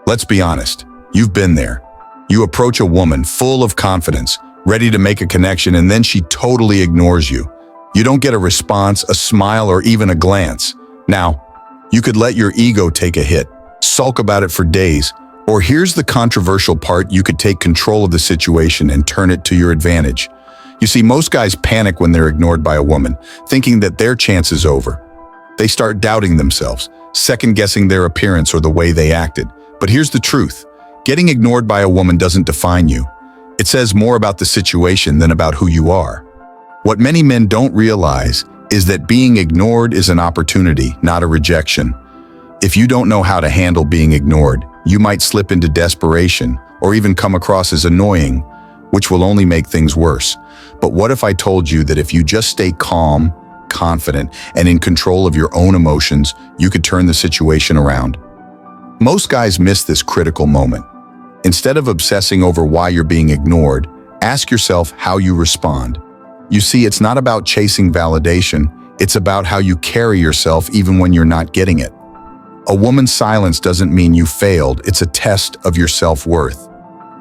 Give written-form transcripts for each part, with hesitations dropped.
Let's be honest, you've been there. You approach a woman full of confidence, ready to make a connection, and then she totally ignores you. You don't get a response, a smile, or even a glance. Now, you could let your ego take a hit, sulk about it for days, or here's the controversial part, you could take control of the situation and turn it to your advantage. You see, most guys panic when they're ignored by a woman, thinking that their chance is over. They start doubting themselves, second-guessing their appearance or the way they acted. But here's the truth. Getting ignored by a woman doesn't define you. It says more about the situation than about who you are. What many men don't realize is that being ignored is an opportunity, not a rejection. If you don't know how to handle being ignored, you might slip into desperation or even come across as annoying, which will only make things worse. But what if I told you that if you just stay calm, confident, and in control of your own emotions, you could turn the situation around? Most guys miss this critical moment. Instead of obsessing over why you're being ignored, ask yourself how you respond. You see, it's not about chasing validation, it's about how you carry yourself even when you're not getting it. A woman's silence doesn't mean you failed, it's a test of your self-worth.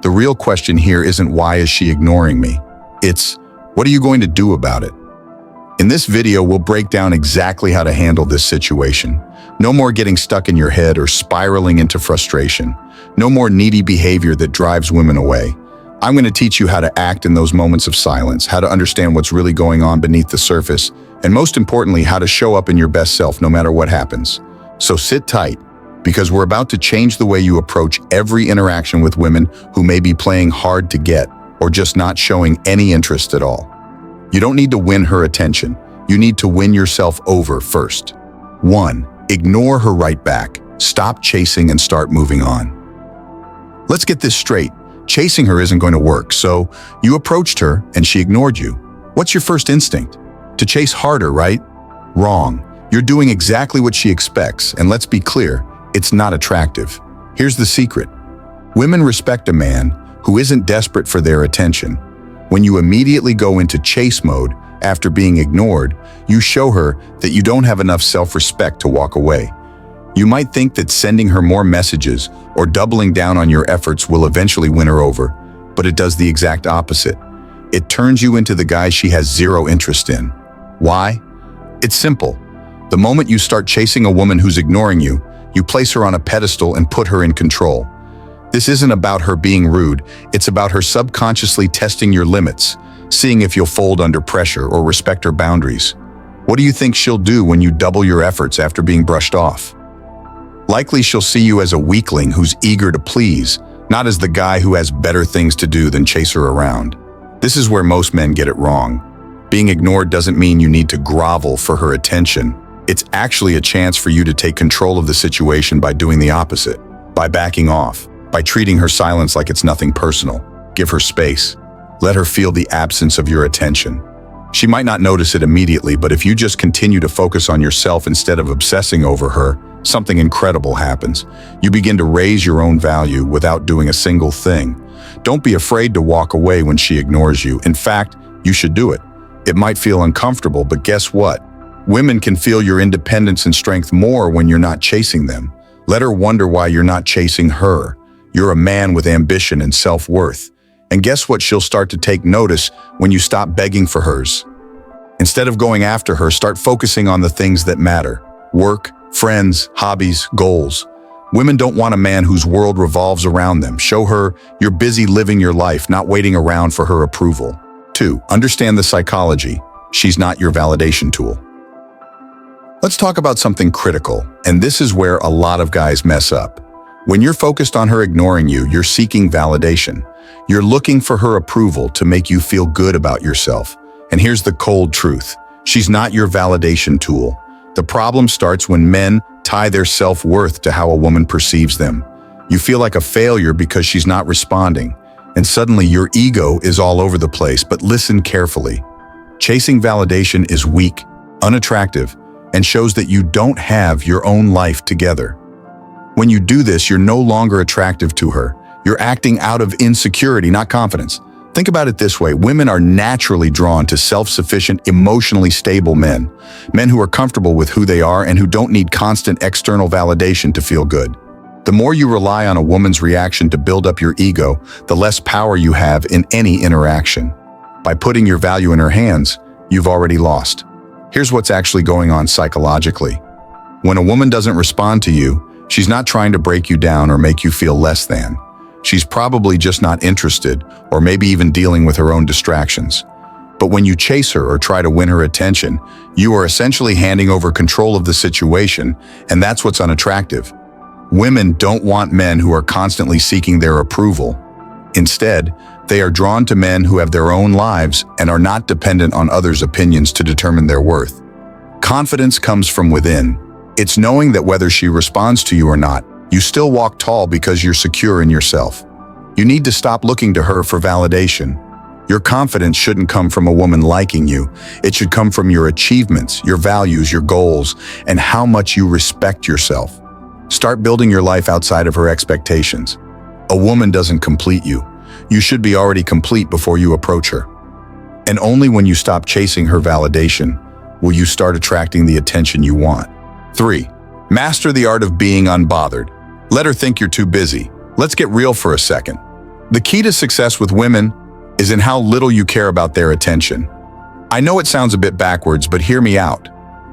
The real question here isn't why is she ignoring me? It's, what are you going to do about it? In this video, we'll break down exactly how to handle this situation. No more getting stuck in your head or spiraling into frustration. No more needy behavior that drives women away. I'm going to teach you how to act in those moments of silence, how to understand what's really going on beneath the surface, and most importantly, how to show up in your best self no matter what happens. So sit tight, because we're about to change the way you approach every interaction with women who may be playing hard to get or just not showing any interest at all. You don't need to win her attention. You need to win yourself over first. 1. Ignore her right back. Stop chasing and start moving on. Let's get this straight. Chasing her isn't going to work, so you approached her and she ignored you. What's your first instinct? To chase harder, right? Wrong. You're doing exactly what she expects, and let's be clear, it's not attractive. Here's the secret. Women respect a man who isn't desperate for their attention. When you immediately go into chase mode after being ignored, you show her that you don't have enough self-respect to walk away. You might think that sending her more messages or doubling down on your efforts will eventually win her over, but it does the exact opposite. It turns you into the guy she has zero interest in. Why? It's simple. The moment you start chasing a woman who's ignoring you, you place her on a pedestal and put her in control. This isn't about her being rude, it's about her subconsciously testing your limits, seeing if you'll fold under pressure or respect her boundaries. What do you think she'll do when you double your efforts after being brushed off? Likely she'll see you as a weakling who's eager to please, not as the guy who has better things to do than chase her around. This is where most men get it wrong. Being ignored doesn't mean you need to grovel for her attention. It's actually a chance for you to take control of the situation by doing the opposite, by backing off, by treating her silence like it's nothing personal. Give her space. Let her feel the absence of your attention. She might not notice it immediately, but if you just continue to focus on yourself instead of obsessing over her, something incredible happens. You begin to raise your own value without doing a single thing. Don't be afraid to walk away when she ignores you. In fact, you should do it. It might feel uncomfortable, but guess what? Women can feel your independence and strength more when you're not chasing them. Let her wonder why you're not chasing her. You're a man with ambition and self-worth. And guess what? She'll start to take notice when you stop begging for hers. Instead of going after her, start focusing on the things that matter. Work, friends, hobbies, goals. Women don't want a man whose world revolves around them. Show her you're busy living your life, not waiting around for her approval. 2. Understand the psychology. She's not your validation tool. Let's talk about something critical, and this is where a lot of guys mess up. When you're focused on her ignoring you, you're seeking validation. You're looking for her approval to make you feel good about yourself. And here's the cold truth. She's not your validation tool. The problem starts when men tie their self-worth to how a woman perceives them. You feel like a failure because she's not responding, and suddenly your ego is all over the place. But listen carefully. Chasing validation is weak, unattractive, and shows that you don't have your own life together. When you do this, you're no longer attractive to her. You're acting out of insecurity, not confidence. Think about it this way. Women are naturally drawn to self-sufficient, emotionally stable men. Men who are comfortable with who they are and who don't need constant external validation to feel good. The more you rely on a woman's reaction to build up your ego, the less power you have in any interaction. By putting your value in her hands, you've already lost. Here's what's actually going on psychologically. When a woman doesn't respond to you, she's not trying to break you down or make you feel less than. She's probably just not interested, or maybe even dealing with her own distractions. But when you chase her or try to win her attention, you are essentially handing over control of the situation, and that's what's unattractive. Women don't want men who are constantly seeking their approval. Instead, they are drawn to men who have their own lives and are not dependent on others' opinions to determine their worth. Confidence comes from within. It's knowing that whether she responds to you or not, you still walk tall because you're secure in yourself. You need to stop looking to her for validation. Your confidence shouldn't come from a woman liking you. It should come from your achievements, your values, your goals, and how much you respect yourself. Start building your life outside of her expectations. A woman doesn't complete you. You should be already complete before you approach her. And only when you stop chasing her validation will you start attracting the attention you want. 3. Master the art of being unbothered. Let her think you're too busy. Let's get real for a second. The key to success with women is in how little you care about their attention. I know it sounds a bit backwards, but hear me out.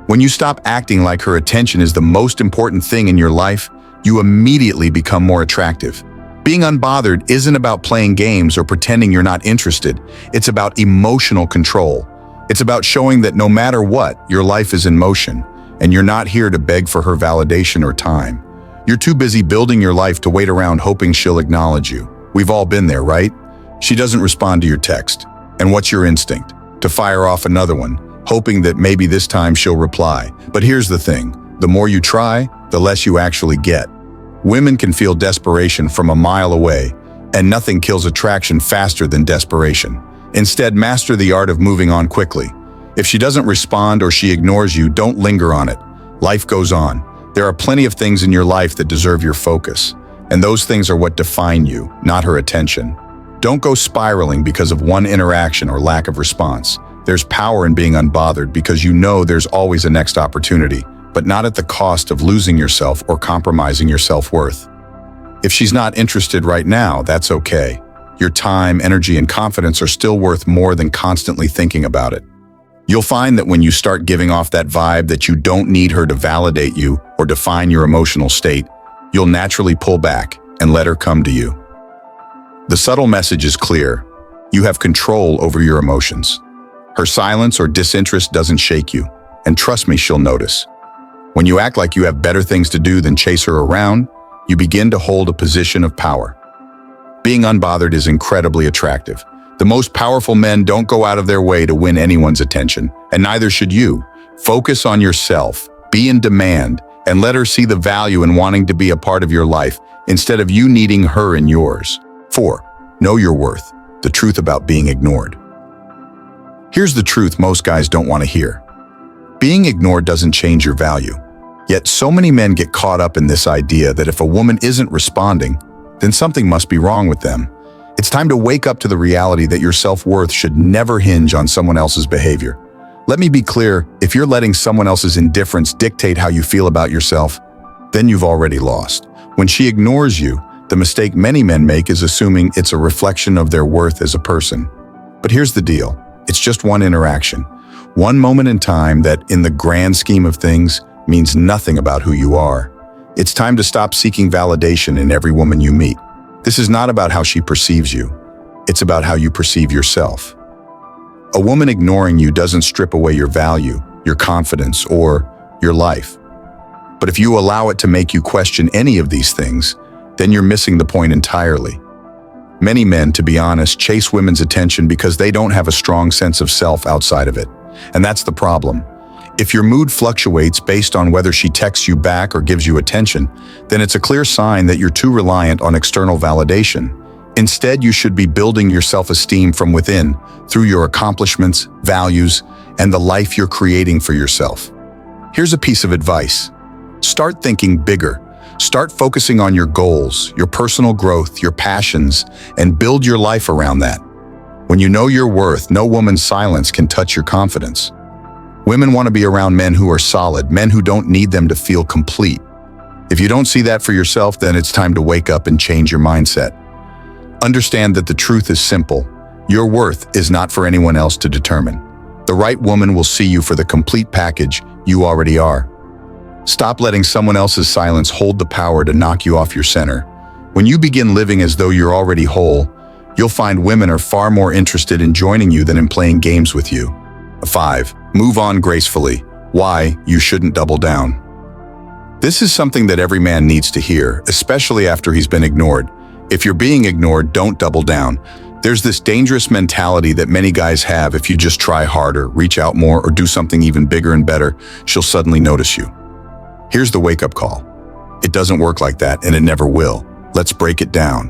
When you stop acting like her attention is the most important thing in your life, you immediately become more attractive. Being unbothered isn't about playing games or pretending you're not interested. It's about emotional control. It's about showing that no matter what, your life is in motion, and you're not here to beg for her validation or time. You're too busy building your life to wait around hoping she'll acknowledge you. We've all been there, right? She doesn't respond to your text. And what's your instinct? To fire off another one, hoping that maybe this time she'll reply. But here's the thing, the more you try, the less you actually get. Women can feel desperation from a mile away, and nothing kills attraction faster than desperation. Instead, master the art of moving on quickly. If she doesn't respond or she ignores you, don't linger on it. Life goes on. There are plenty of things in your life that deserve your focus, and those things are what define you, not her attention. Don't go spiraling because of one interaction or lack of response. There's power in being unbothered because you know there's always a next opportunity, but not at the cost of losing yourself or compromising your self-worth. If she's not interested right now, that's okay. Your time, energy, and confidence are still worth more than constantly thinking about it. You'll find that when you start giving off that vibe that you don't need her to validate you or define your emotional state, you'll naturally pull back and let her come to you. The subtle message is clear. You have control over your emotions. Her silence or disinterest doesn't shake you, and trust me, she'll notice. When you act like you have better things to do than chase her around, you begin to hold a position of power. Being unbothered is incredibly attractive. The most powerful men don't go out of their way to win anyone's attention, and neither should you. Focus on yourself, be in demand, and let her see the value in wanting to be a part of your life instead of you needing her in yours. 4. Know your worth, the truth about being ignored. Here's the truth most guys don't want to hear. Being ignored doesn't change your value. Yet so many men get caught up in this idea that if a woman isn't responding, then something must be wrong with them. It's time to wake up to the reality that your self-worth should never hinge on someone else's behavior. Let me be clear, if you're letting someone else's indifference dictate how you feel about yourself, then you've already lost. When she ignores you, the mistake many men make is assuming it's a reflection of their worth as a person. But here's the deal. It's just one interaction, one moment in time that, in the grand scheme of things, means nothing about who you are. It's time to stop seeking validation in every woman you meet. This is not about how she perceives you. It's about how you perceive yourself. A woman ignoring you doesn't strip away your value, your confidence, or your life. But if you allow it to make you question any of these things, then you're missing the point entirely. Many men, to be honest, chase women's attention because they don't have a strong sense of self outside of it. And that's the problem. If your mood fluctuates based on whether she texts you back or gives you attention, then it's a clear sign that you're too reliant on external validation. Instead, you should be building your self-esteem from within through your accomplishments, values, and the life you're creating for yourself. Here's a piece of advice. Start thinking bigger. Start focusing on your goals, your personal growth, your passions, and build your life around that. When you know your worth, no woman's silence can touch your confidence. Women want to be around men who are solid, men who don't need them to feel complete. If you don't see that for yourself, then it's time to wake up and change your mindset. Understand that the truth is simple. Your worth is not for anyone else to determine. The right woman will see you for the complete package you already are. Stop letting someone else's silence hold the power to knock you off your center. When you begin living as though you're already whole, you'll find women are far more interested in joining you than in playing games with you. 5. Move on gracefully. Why you shouldn't double down. This is something that every man needs to hear, especially after he's been ignored. If you're being ignored, don't double down. There's this dangerous mentality that many guys have: if you just try harder, reach out more, or do something even bigger and better, she'll suddenly notice you. Here's the wake-up call. It doesn't work like that, and it never will. Let's break it down.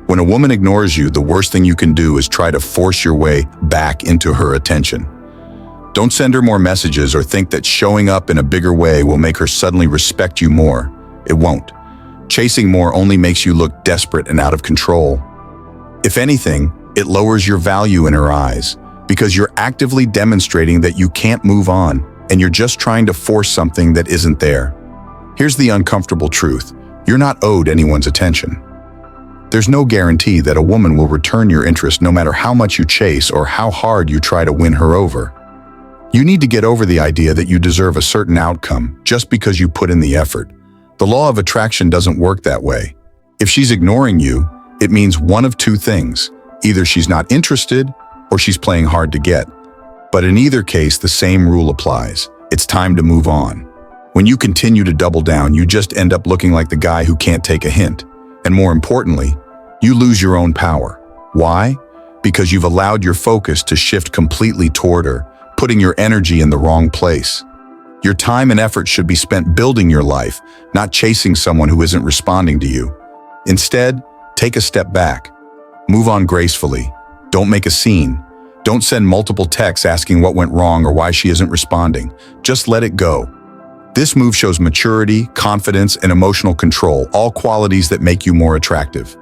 When a woman ignores you, the worst thing you can do is try to force your way back into her attention. Don't send her more messages or think that showing up in a bigger way will make her suddenly respect you more. It won't. Chasing more only makes you look desperate and out of control. If anything, it lowers your value in her eyes, because you're actively demonstrating that you can't move on and you're just trying to force something that isn't there. Here's the uncomfortable truth. You're not owed anyone's attention. There's no guarantee that a woman will return your interest no matter how much you chase or how hard you try to win her over. You need to get over the idea that you deserve a certain outcome just because you put in the effort. The law of attraction doesn't work that way. If she's ignoring you, it means one of two things. Either she's not interested or she's playing hard to get. But in either case, the same rule applies. It's time to move on. When you continue to double down, you just end up looking like the guy who can't take a hint. And more importantly, you lose your own power. Why? Because you've allowed your focus to shift completely toward her, putting your energy in the wrong place. Your time and effort should be spent building your life, not chasing someone who isn't responding to you. Instead, take a step back. Move on gracefully. Don't make a scene. Don't send multiple texts asking what went wrong or why she isn't responding. Just let it go. This move shows maturity, confidence, and emotional control, all qualities that make you more attractive.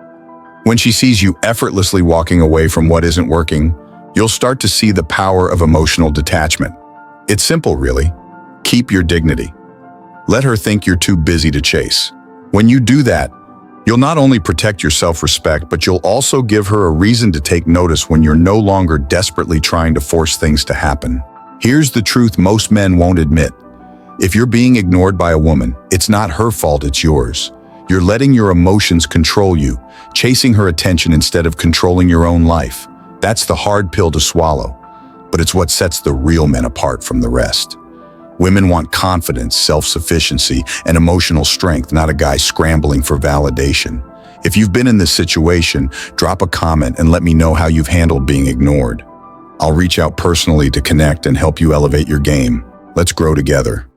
When she sees you effortlessly walking away from what isn't working, you'll start to see the power of emotional detachment. It's simple, really. Keep your dignity. Let her think you're too busy to chase. When you do that, you'll not only protect your self-respect, but you'll also give her a reason to take notice when you're no longer desperately trying to force things to happen. Here's the truth most men won't admit. If you're being ignored by a woman, it's not her fault, it's yours. You're letting your emotions control you, chasing her attention instead of controlling your own life. That's the hard pill to swallow, but it's what sets the real men apart from the rest. Women want confidence, self-sufficiency, and emotional strength, not a guy scrambling for validation. If you've been in this situation, drop a comment and let me know how you've handled being ignored. I'll reach out personally to connect and help you elevate your game. Let's grow together.